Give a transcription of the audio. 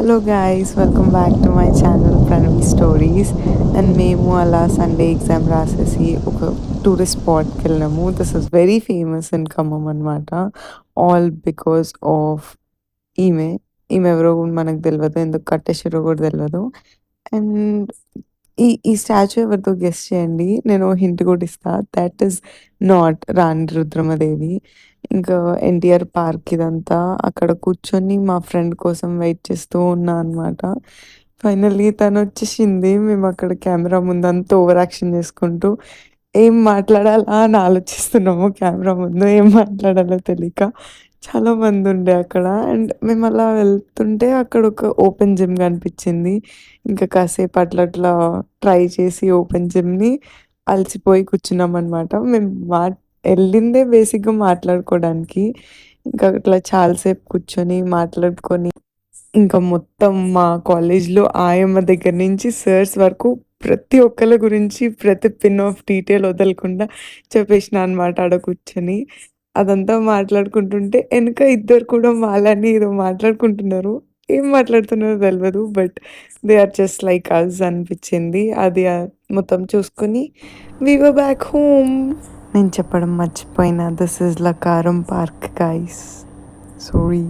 Hello guys, welcome back to my channel Pranavi stories. And మేము అలా Sunday exam రాసేసి ఒక టూరిస్ట్ స్పాట్కి వెళ్ళాము. This is very famous in Khammam అనమాట. ఆల్ బికాస్ ఆఫ్ ఈమె ఈమె ఎవరో కూడా మనకు తెలియదు, ఎందుకు కట్టేసారో కూడా తెలియదు. అండ్ ఈ స్టాచ్యూ ఎవరితో గెస్ట్ చేయండి, నేను హింట్ కూడా ఇస్తా. దట్ ఈస్ నాట్ రాణి రుద్రమదేవి. ఇంకా ఎన్టీఆర్ పార్క్ ఇదంతా. అక్కడ కూర్చొని మా ఫ్రెండ్ కోసం వెయిట్ చేస్తూ ఉన్నా అనమాట. ఫైనల్లీ తను వచ్చేసింది. మేము అక్కడ కెమెరా ముందంతా ఓవర్ యాక్షన్ చేసుకుంటూ ఏం మాట్లాడాలా అని ఆలోచిస్తున్నాము. కెమెరా ముందు ఏం మాట్లాడాలో తెలియక చాలా మంది ఉండే అక్కడ. అండ్ మేము అలా వెళ్తుంటే అక్కడ ఒక ఓపెన్ జిమ్ కనిపించింది. ఇంకా కాసేపు అట్లా అట్లా ట్రై చేసి ఓపెన్ జిమ్ని అలసిపోయి కూర్చున్నాం అనమాట. మేము వెళ్ళిందే బేసిక్గా మాట్లాడుకోవడానికి. ఇంకా అట్లా చాలాసేపు కూర్చొని మాట్లాడుకొని ఇంకా మొత్తం మా కాలేజ్‌లో ఆయమ్మ దగ్గర నుంచి సర్స్ వరకు ప్రతి ఒక్కళ్ళ గురించి ప్రతి పిన్ ఆఫ్ డీటెయిల్ వదలకుండా చెప్పేసినా అనమాట ఆడ కూర్చొని. అదంతా మాట్లాడుకుంటుంటే ఎనక ఇద్దరు కూడా మాలానే ఏదో మాట్లాడుకుంటున్నారు. ఏం మాట్లాడుతున్నారో తెలవదు. But they are just like us అనిపించింది. అది మొత్తం చూసుకొని వి వర్ బ్యాక్ హోమ్. నేను చెప్పడం మర్చిపోయినా, this is Lakaram park guys. Sorry.